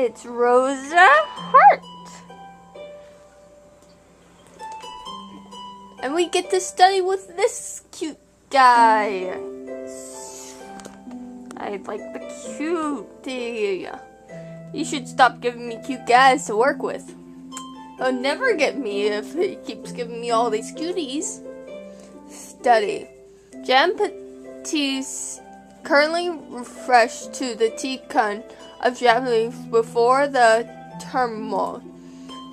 It's Rosa Hart. And we get to study with this cute guy. I like the cutie. You should stop giving me cute guys to work with. He'll never get me if he keeps giving me all these cuties. Study. Jam Petit's currently refreshed to the teakun of Japanese before the turmoil.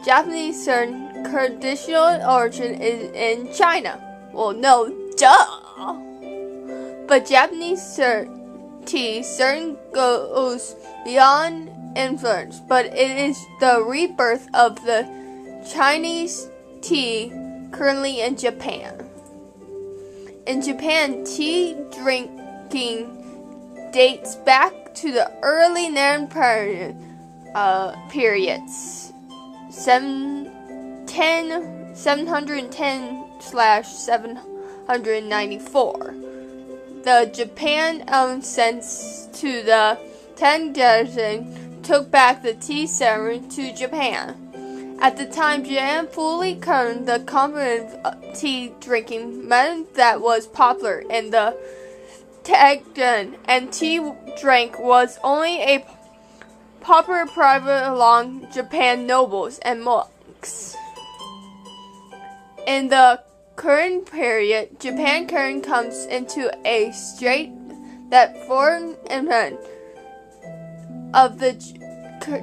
Japanese traditional origin is in China. Well, no, duh. But Japanese tea certain goes beyond influence, but it is the rebirth of the Chinese tea currently in Japan. In Japan, tea drinking dates back to the early Naren periods, 710/794. The Japan since to the Tang Dynasty took back the tea ceremony to Japan. At the time, Japan fully current the competitive tea drinking method that was popular in the Tang, and tea drink was only a popular private along Japan nobles and monks. In the current period, Japan current comes into a state that foreign element of the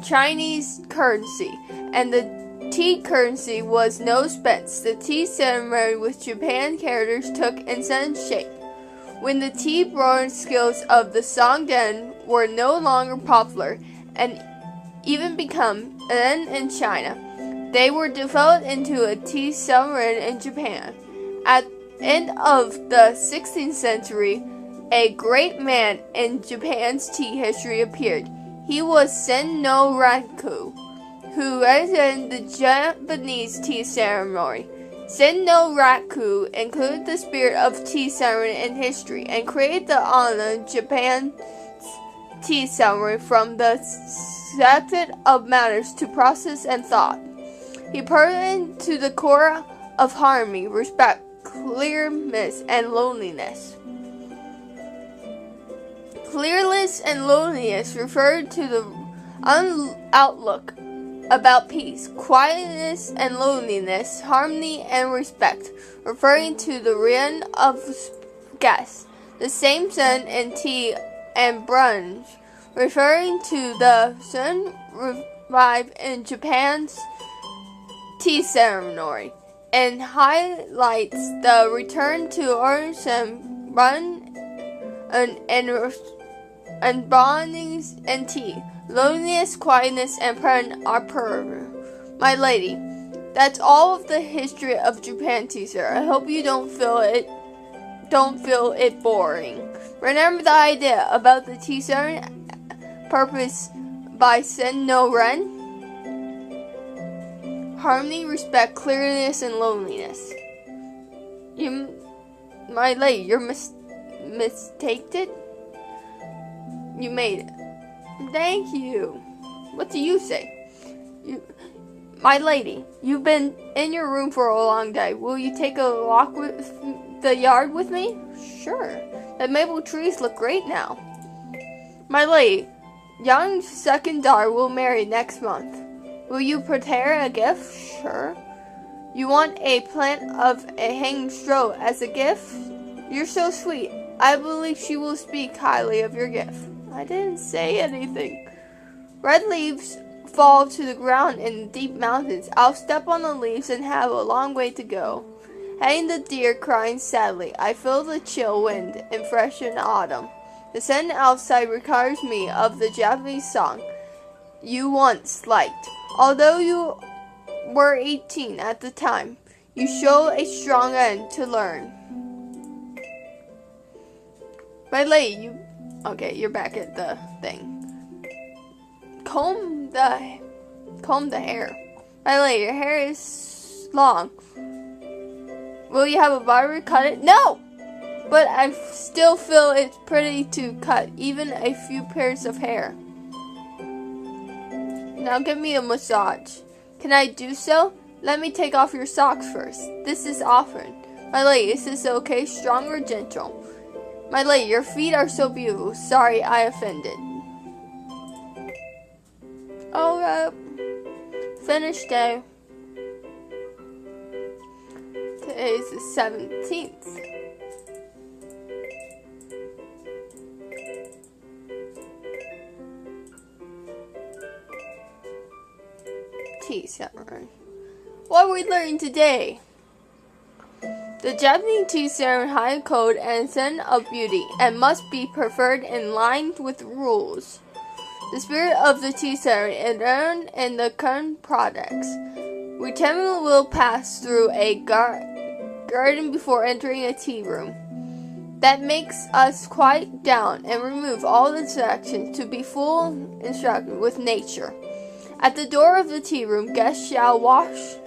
Chinese currency, and the tea currency was no expense. The tea ceremony with Japan characters took instant shape. When the tea brewing skills of the Songdan were no longer popular and even become then in China, they were developed into a tea ceremony in Japan. At the end of the 16th century, a great man in Japan's tea history appeared. He was Sen no Raku, who represented the Japanese tea ceremony. Sen no Raku included the spirit of tea ceremony in history and created the honor of Japan's tea ceremony from the subject of matters to process and thought. He pertained to the core of harmony, respect, clearness, and loneliness. Clearness and loneliness referred to the outlook about peace, quietness and loneliness, harmony and respect, referring to the realm of guests. The same sun and tea and brunch, referring to the sun revive in Japan's tea ceremony, and highlights the return to origin, run and bondings and tea. Loneliness, quietness, and pain are permanent. My lady, that's all of the history of Japan tea, sir. I hope you don't feel it boring. Remember the idea about the tea ceremony purpose by Sen no Ren? Harmony, respect, clearness, and loneliness. My lady, you're mistaken? You made it. Thank you. What do you say? My lady, you've been in your room for a long day. Will you take a walk with the yard with me? Sure. The maple trees look great now. My lady, Young's second daughter will marry next month. Will you prepare a gift? Sure. You want a plant of a hanging straw as a gift? You're so sweet. I believe she will speak highly of your gift. I didn't say anything. Red leaves fall to the ground in the deep mountains. I'll step on the leaves and have a long way to go. Heading the deer crying sadly, I feel the chill wind and fresh in autumn. The sun outside reminds me of the Japanese song you once liked. Although you were 18 at the time, you show a strong end to learn. My lady, you're back at the thing. Comb the hair. My lady, your hair is long. Will you have a barber cut it? No! But I still feel it's pretty to cut even a few pairs of hair. Now give me a massage. Can I do so? Let me take off your socks first. This is often. My lady, is this okay? Strong or gentle? My lady, your feet are so beautiful. Sorry, I offended. Alright. Finished day. Today is the 17th. Tea ceremony. What are we learning today? The Japanese tea ceremony high code and scent of beauty and must be preferred in line with rules. The spirit of the tea ceremony is earned in the current products. We typically will pass through a garden before entering a tea room. That makes us quiet down and remove all distractions to be full instructed with nature. At the door of the tea room, guests shall wash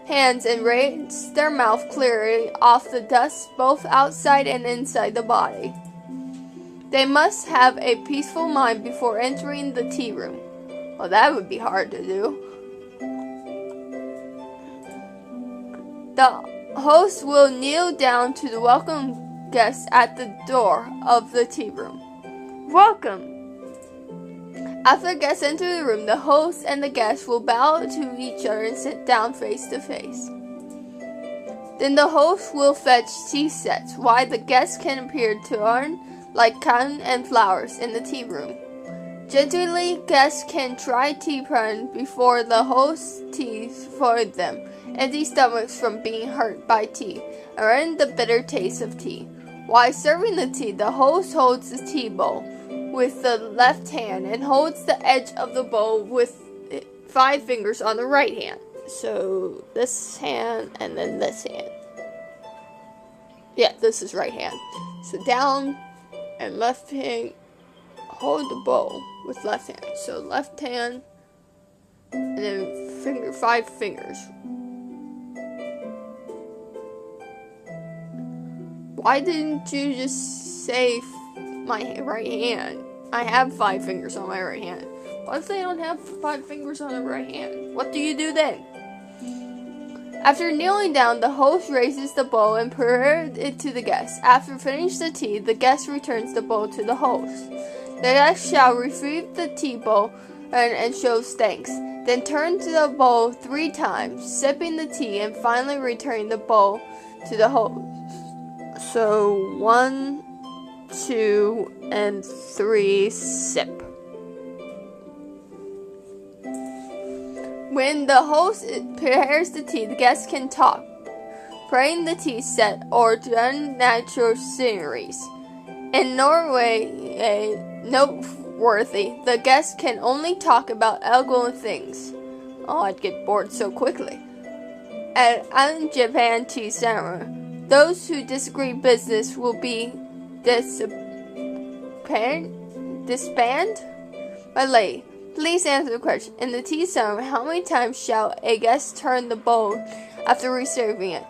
hands and rinse their mouth clearly off the dust both outside and inside the body. They must have a peaceful mind before entering the tea room. Well, that would be hard to do. The host will kneel down to the welcome guests at the door of the tea room. Welcome! After guests enter the room, the host and the guests will bow to each other and sit down face to face. Then the host will fetch tea sets, while the guests can appear to earn like cotton and flowers in the tea room. Gently, guests can try tea pun before the host teas for them, empty stomachs from being hurt by tea, and earn the bitter taste of tea. While serving the tea, the host holds the tea bowl with the left hand and holds the edge of the bowl with 5 fingers on the right hand. So this hand and then this hand. Yeah, this is right hand. So down and left hand, hold the bowl with left hand. So left hand and then 5 fingers. Why didn't you just say my right hand? I have 5 fingers on my right hand. What if they don't have 5 fingers on the right hand? What do you do then? After kneeling down, the host raises the bowl and pours it to the guests. After finishing the tea, the guest returns the bowl to the host. The guest shall receive the tea bowl and shows thanks. Then turn to the bowl 3 times, sipping the tea and finally returning the bowl to the host. So 1, 2, and 3, sip. When the host prepares the tea, the guests can talk, praising the tea set or natural sceneries. In Norway, noteworthy, the guests can only talk about elegant things. Oh, I'd get bored so quickly. At Japan tea ceremony, those who disagree business will be disband? My lady, please answer the question. In the tea ceremony, how many times shall a guest turn the bowl after reserving it?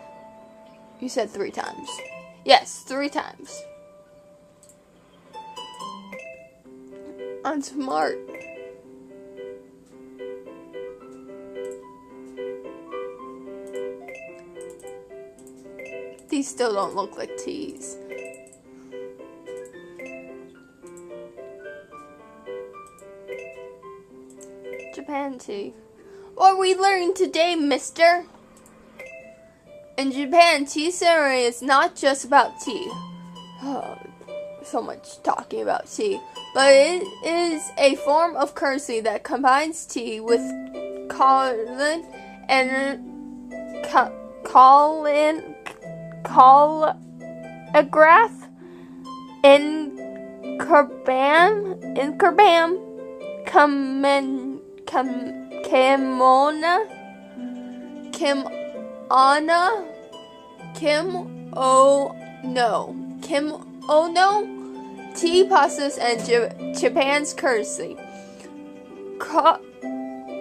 You said 3 times. Yes, 3 times. I'm smart. These still don't look like teas. Japan tea. What are we learning today, mister? In Japan, tea ceremony is not just about tea. Oh, so much talking about tea. But it is a form of currency that combines tea with calligraph in kimono, tea pastas, and Japan's currency.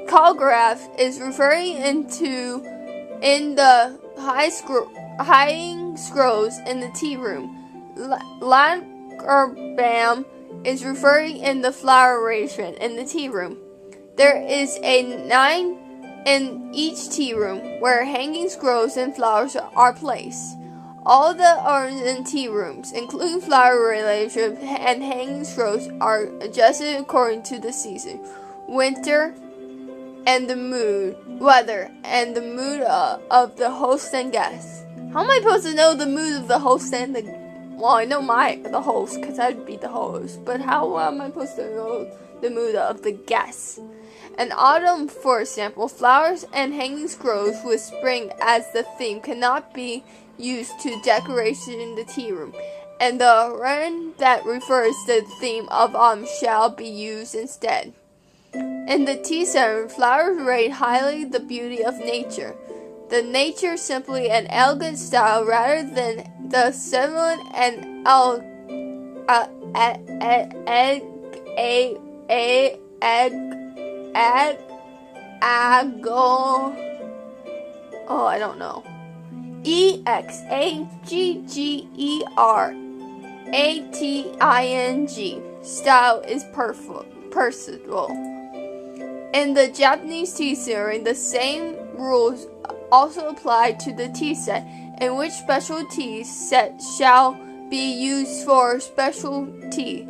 Calligraph is referring in the high scrolls in the tea room. Langerbam is referring in the flower arrangement in the tea room. There is a 9 in each tea room, where hanging scrolls and flowers are placed. All the urns in tea rooms, including flower relationship and hanging scrolls, are adjusted according to the season, winter, and the mood, weather, and the mood of the host and guests. How am I supposed to know the mood of the host and the? Well, I know the host, because I'd be the host. But how am I supposed to know the mood of the guests? In autumn, for example, flowers and hanging scrolls with spring as the theme cannot be used to decoration in the tea room, and the wren that refers to the theme of autumn shall be used instead. In the tea ceremony, flowers rate highly the beauty of nature. The nature simply an elegant style rather than the similar and I don't know. exaggerating style is personal. In the Japanese tea ceremony, the same rules also apply to the tea set, in which special tea set shall be used for special tea.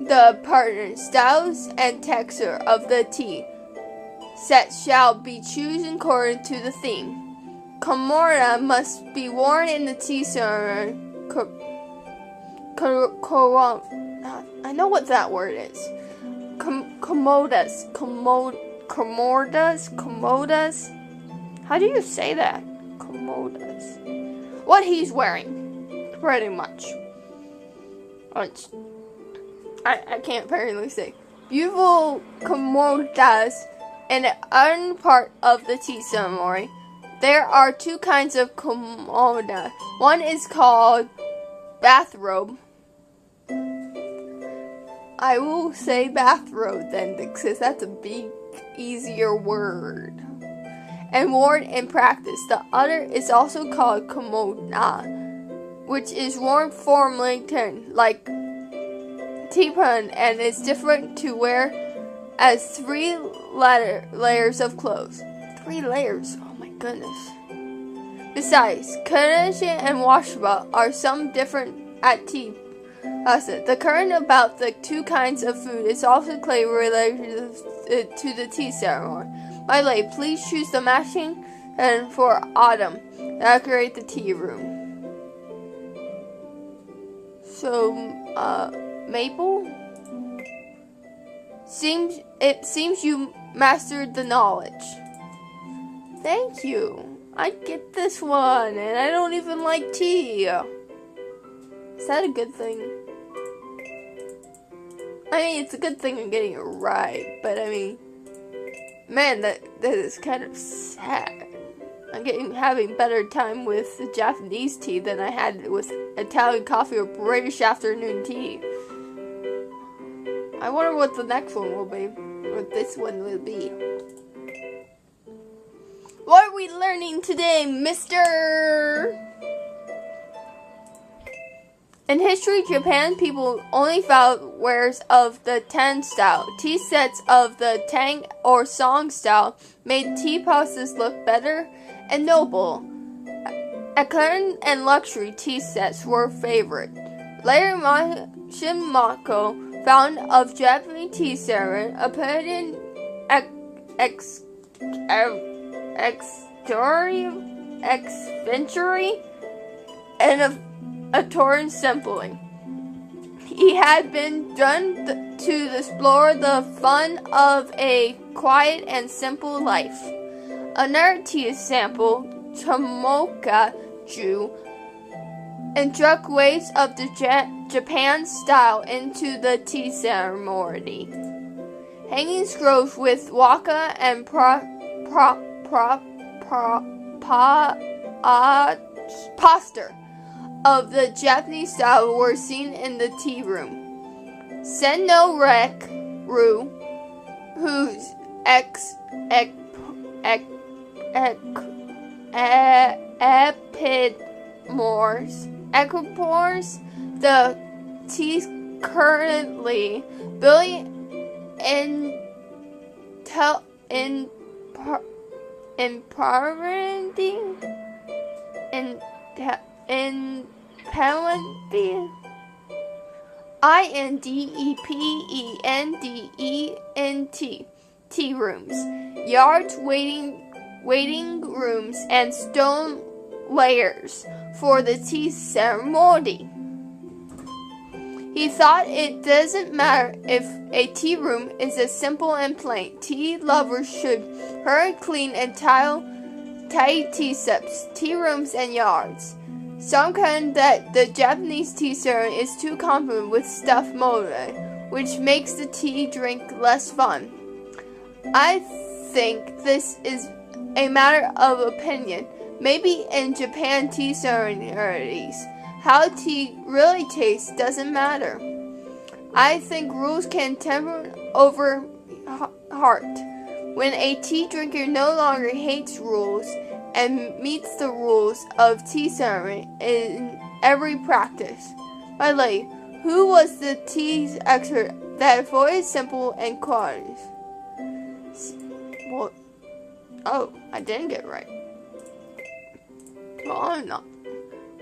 The partner styles and texture of the tea set shall be chosen according to the theme. Kimono must be worn in the tea ceremony. I know what that word is. Komodas. How do you say that? Komodas. What he's wearing, pretty much. I can't apparently say. Beautiful komodas in the other part of the tea ceremony. There are two kinds of komoda. One is called bathrobe. I will say bathrobe then, because that's a big, easier word. And worn in practice. The other is also called kimono, which is worn formally like teapot and is different to wear as 3 layers of clothes. 3 layers? Oh my goodness. Besides, condition and washable are some different at tea. The current about the two kinds of food is also clearly related to the tea ceremony. My lady, please choose the matching and for autumn. Decorate the tea room. So, Maple? It seems you mastered the knowledge. Thank you. I get this one, and I don't even like tea. Is that a good thing? I mean, it's a good thing I'm getting it right, but I mean, man, that is kind of sad. I'm having better time with the Japanese tea than I had with Italian coffee or British afternoon tea. I wonder what the next one will be, or this one will be. What are we learning today, mister? In history, Japan people only found wares of the Tang style. Tea sets of the Tang or Song style made tea pauses look better and noble. Elegant and luxury tea sets were favorite. Later, Shimako found of Japanese tea ceremony opinion exventury and a torrent simply. He had been done to explore the fun of a quiet and simple life. Another tea sample, Tomoka Ju, introduced waves of the Japan style into the tea ceremony. Hanging scrolls with waka and posture of the Japanese style were seen in the tea room. Senno Ru, whose equipores, the tea currently building independent tea rooms, yards, waiting rooms, and stone layers for the tea ceremony. He thought it doesn't matter if a tea room is as simple and plain. Tea lovers should hurry, clean, and tidy tea steps, tea rooms, and yards. Some claim that the Japanese tea ceremony is too common with stuffed molding, which makes the tea drink less fun. I think this is a matter of opinion. Maybe in Japan tea ceremonies, how tea really tastes doesn't matter. I think rules can temper over heart. When a tea drinker no longer hates rules and meets the rules of tea ceremony in every practice. By the way, who was the tea expert that avoided simple and qualities? Well, oh, I didn't get it right. Well, I'm not.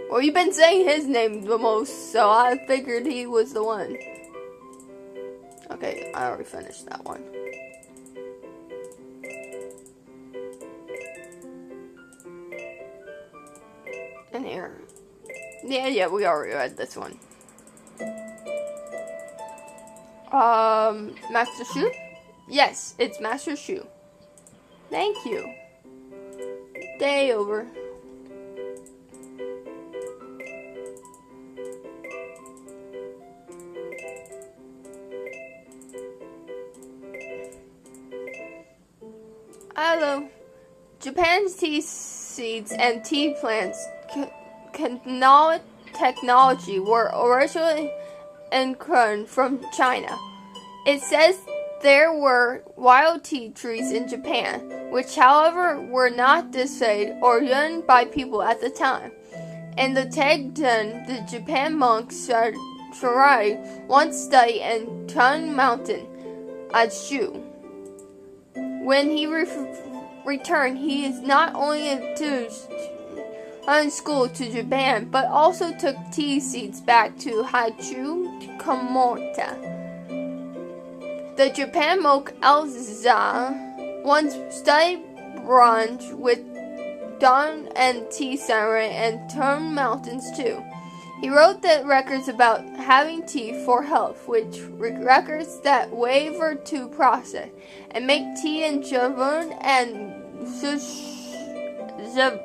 Well, you've been saying his name the most, so I figured he was the one. Okay, I already finished that one. And here. Yeah, we already read this one. Master Shu? Yes, it's Master Shu. Thank you. Day over. Hello. Japan's tea seeds and tea plants technology were originally imported from China. It says there were wild tea trees in Japan, which however were not displayed or used by people at the time. In the Tegden, the Japan monk Sarai once studied in Tun Mountain at Shu. When he returned, he is not only introduced school to Japan, but also took tea seeds back to Haichu Komota. The Japan monk Elza once studied bronze with Don and tea ceremony and Tun Mountains too. He wrote the records about having tea for health, which records that waver to process and make tea in Javon and Zhejiang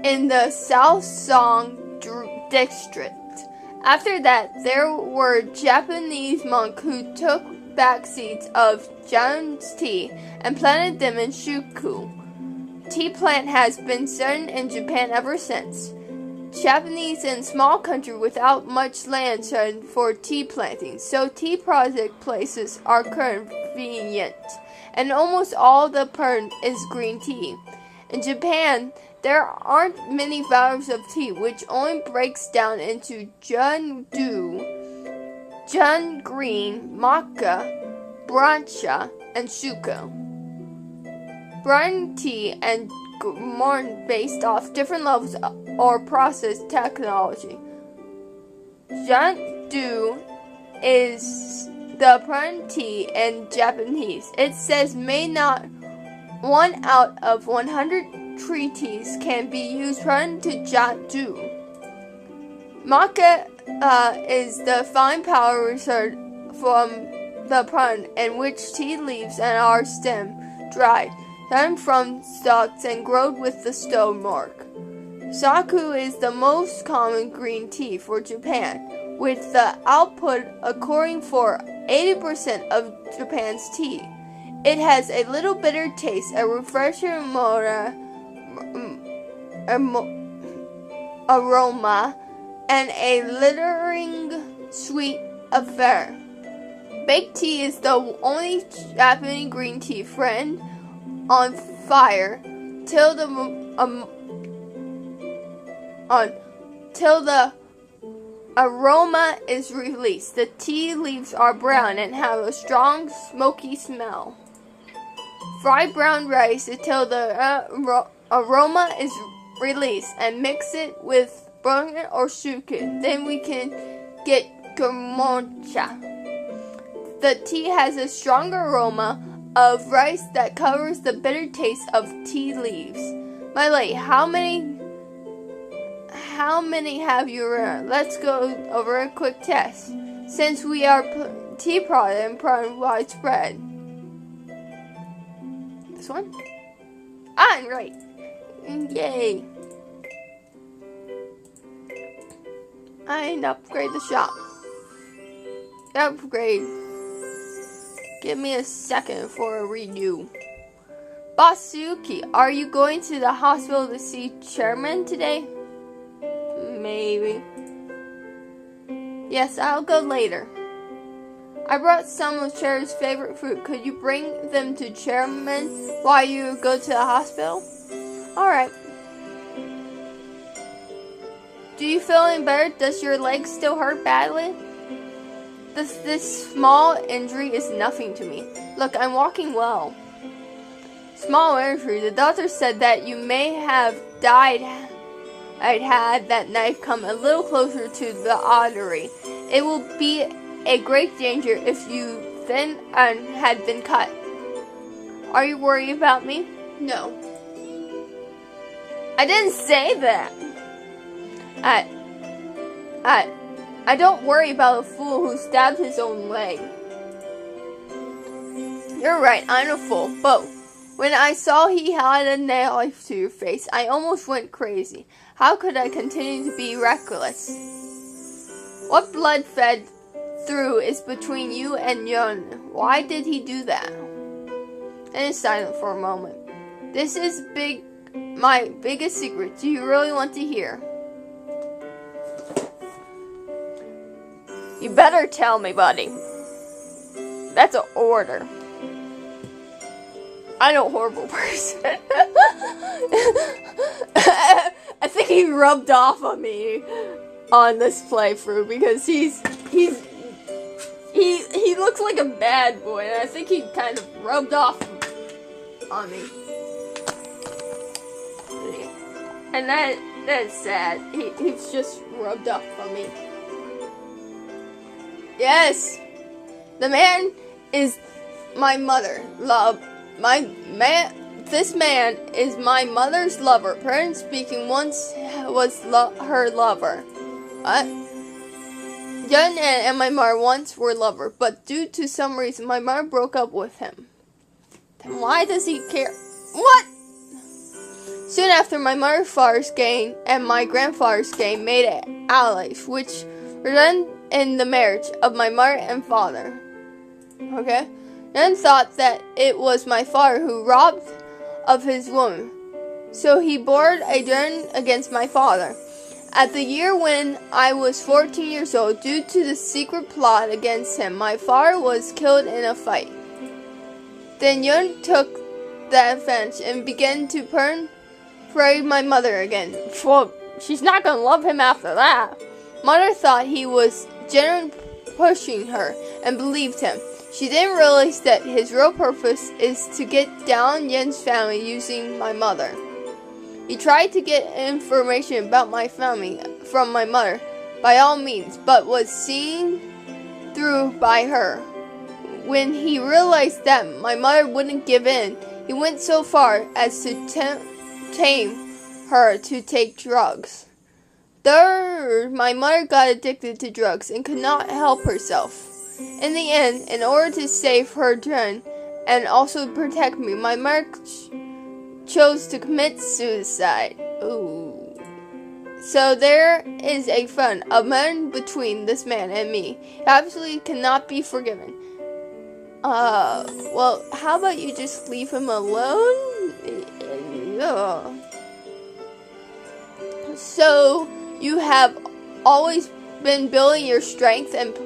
in the South Song district. After that, there were Japanese monks who took back seeds of Jan's tea and planted them in Shuku. Tea plant has been studied in Japan ever since. Japanese in small country without much land studied for tea planting, so tea project places are convenient, and almost all the plant is green tea. In Japan, there aren't many varieties of tea, which only breaks down into Jun-du, Jun Green, Maca, Brancha, and Shuko. Brine tea and morn based off different levels or process technology. Jun-du is the brine tea in Japanese. It says may not 1 out of 100 treaties can be used run to Jun-du. Maca is the fine powder research from the plant in which tea leaves and are stem dried, then from stalks and grown with the stone mark. Saku is the most common green tea for Japan, with the output accounting for 80% of Japan's tea. It has a little bitter taste, a refreshing aroma, and a lingering sweet affair. Baked tea is the only Japanese green tea friend on fire till the until the aroma is released. The tea leaves are brown and have a strong, smoky smell. Fry brown rice until the aroma is released and mix it with burn or shukin. Then we can get gamoncha. The tea has a stronger aroma of rice that covers the bitter taste of tea leaves. My lady, how many have you around? Let's go over a quick test. Since we are tea product and widespread. This one? I'm right. Yay. And upgrade the shop. Upgrade. Give me a second for a redo. Basuki, are you going to the hospital to see Chairman today? Maybe. Yes, I'll go later. I brought some of Cher's favorite fruit. Could you bring them to Chairman while you go to the hospital? Alright. Do you feel any better? Does your leg still hurt badly? This small injury is nothing to me. Look, I'm walking well. Small injury. The doctor said that you may have died. I'd had that knife come a little closer to the artery. It will be a great danger if you then had been cut. Are you worried about me? No. I didn't say that. I don't worry about a fool who stabbed his own leg. You're right, I'm a fool, but when I saw he had a knife to your face, I almost went crazy. How could I continue to be reckless? What blood fed through is between you and Yun. Why did he do that? And it's silent for a moment. This is my biggest secret. Do you really want to hear? You better tell me, buddy. That's an order. I know a horrible person. I think he rubbed off on me on this playthrough because he looks like a bad boy, and I think he kind of rubbed off on me. And that's sad. He's just rubbed off on me. Yes, the man is my mother. This man is my mother's lover. Parents speaking, once was her lover. Yun and my mother once were lovers, but due to some reason, my mother broke up with him. Then why does he care? What? Soon after, my mother's father's gang and my grandfather's gang made allies, which resulted in the marriage of my mother and father. Okay? Yun thought that it was my father who robbed of his woman, so he bore a grudge against my father. At the year when I was 14 years old, due to the secret plot against him, my father was killed in a fight. Then Yun took that advantage and began to pray my mother again. Well, she's not gonna love him after that. Mother thought he was genuinely pushing her and believed him. She didn't realize that his real purpose is to get down Yun's family using my mother. He tried to get information about my family from my mother by all means, but was seen through by her. When he realized that my mother wouldn't give in, he went so far as to tame her to take drugs. Third, my mother got addicted to drugs and could not help herself. In the end, in order to save her son and also protect me, my mother chose to commit suicide. Ooh. So there is a fun among between this man and me. He absolutely cannot be forgiven. Well, how about you just leave him alone? So you have always been building your strength and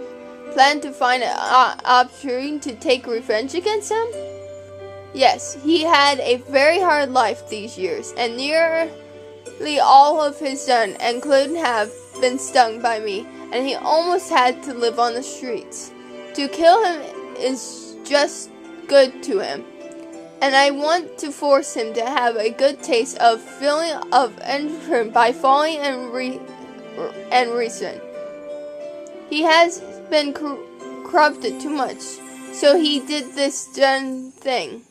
plan to find an opportunity to take revenge against him? Yes, he had a very hard life these years, and near all of his son and could have been stung by me, and he almost had to live on the streets. To kill him is just good to him, and I want to force him to have a good taste of feeling of encouragement by falling and reason. He has been corrupted too much, so he did this done thing.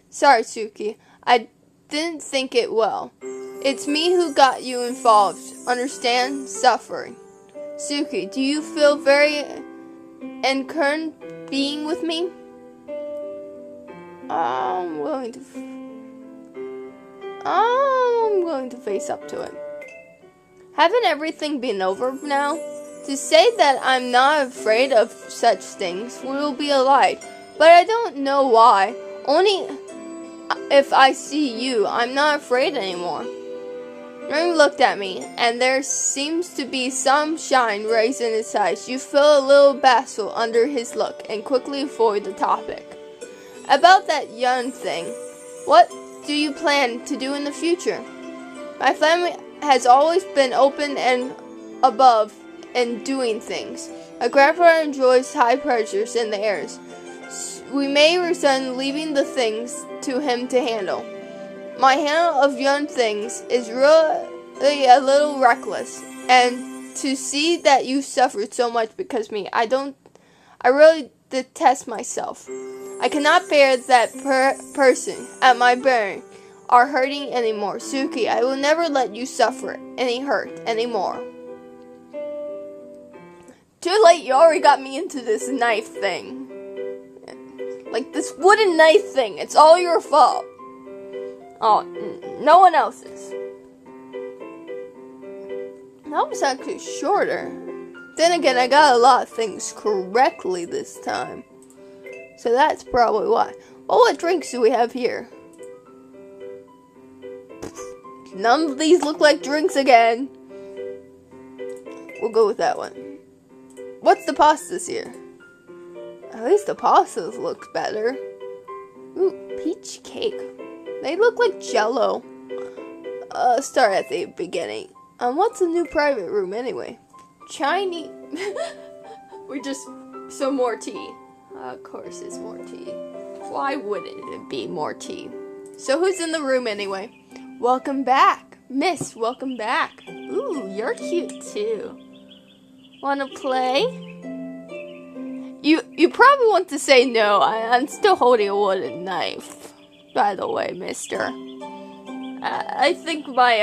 Sorry, Suki, I didn't think it well. It's me who got you involved. Understand? Suffering. Suki, do you feel very encouraged being with me? I'm willing to face up to it. Haven't everything been over now? To say that I'm not afraid of such things will be a lie, but I don't know why. Only if I see you, I'm not afraid anymore. Ring looked at me, and there seems to be some shine raised in his eyes. You feel a little bashful under his look, and quickly avoid the topic. About that young thing, what do you plan to do in the future? My family has always been open and above in doing things. My grandfather enjoys high pressures in the airs. We may resent leaving the things to him to handle. My handle of young things is really a little reckless, and to see that you suffered so much because of me, I really detest myself. I cannot bear that person at my bearing are hurting anymore. Suki, I will never let you suffer any hurt anymore. Too late, you already got me into this knife thing. Like this wooden knife thing. It's all your fault. Oh, no one else's. That was actually shorter. Then again, I got a lot of things correctly this time. So that's probably why. Well, what drinks do we have here? None of these look like drinks again. We'll go with that one. What's the pastas here? At least the pastas look better. Ooh, peach cake. They look like Jello. Start at the beginning. What's a new private room anyway? Chinese. Some more tea. Of course it's more tea. Why wouldn't it be more tea? So who's in the room anyway? Welcome back. Miss, welcome back. Ooh, you're cute too. Wanna play? You probably want to say no. I'm still holding a wooden knife. By the way, mister. I think my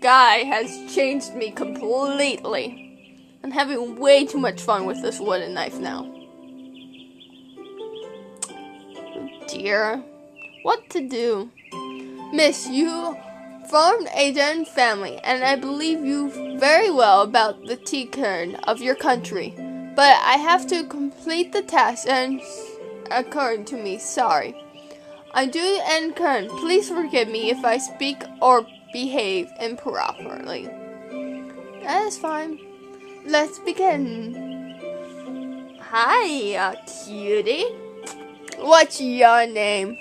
guy has changed me completely. I'm having way too much fun with this wooden knife now. Oh dear. What to do? Miss, you formed a Gen family, and I believe you very well about the tea curd of your country. But I have to complete the task and according to me, sorry. I do and can. Please forgive me if I speak or behave improperly. That is fine. Let's begin. Hi, cutie. What's your name?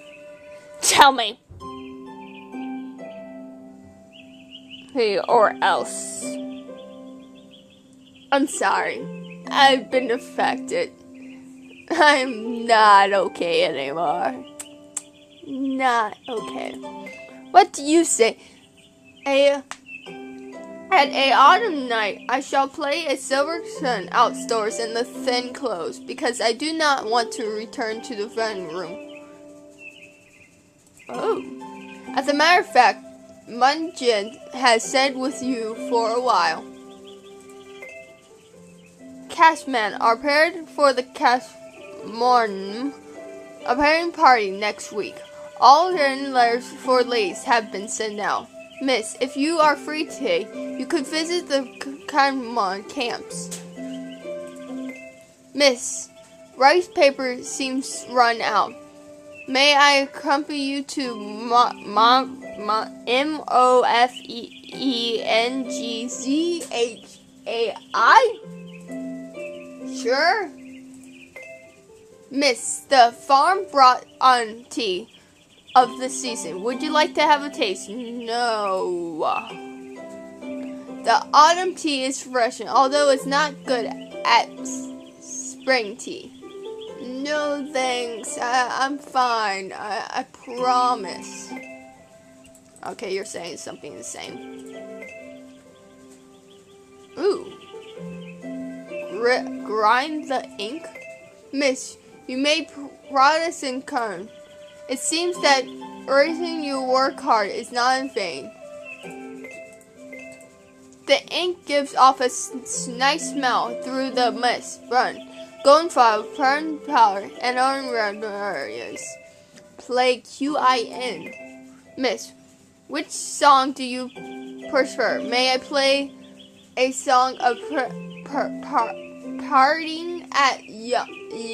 Tell me. Hey, or else. I'm sorry. I've been affected. I'm not okay anymore. Not okay. What do you say? At a autumn night, I shall play a silver sun outdoors in the thin clothes, because I do not want to return to the dining room. Oh. As a matter of fact, Munjin has stayed with you for a while. Cashman are prepared for the Cashmorn a party party next week. All written letters for ladies have been sent out. Miss, if you are free today, you could visit the Cashmon camps. Miss, rice paper seems run out. May I accompany you to Mofengzhai? Sure. Miss, the farm brought on tea of the season. Would you like to have a taste? No. The autumn tea is refreshing, although it's not good at spring tea. No thanks, I'm fine, I promise. Okay, you're saying something the same. Ooh. Grind the ink? Miss, you made progress in Kern. It seems that everything you work hard is not in vain. The ink gives off a nice smell through the mist. Run. Golden file, burn powder, and orange areas. Play QIN. Miss, which song do you prefer? May I play a song of partying at YANGGUAN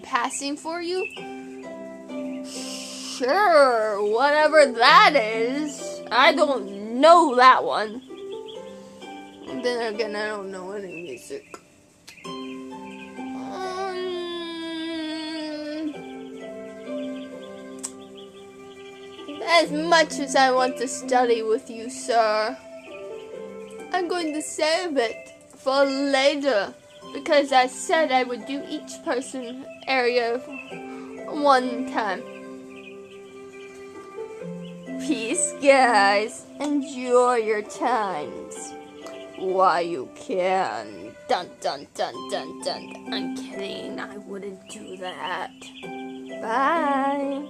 passing for you? Sure, whatever that is. I don't know that one. And then again, I don't know any music. As much as I want to study with you, sir, I'm going to save it for later, because I said I would do each person area one time. Peace, guys. Enjoy your times while you can. Dun dun dun dun dun. I'm kidding. I wouldn't do that. Bye.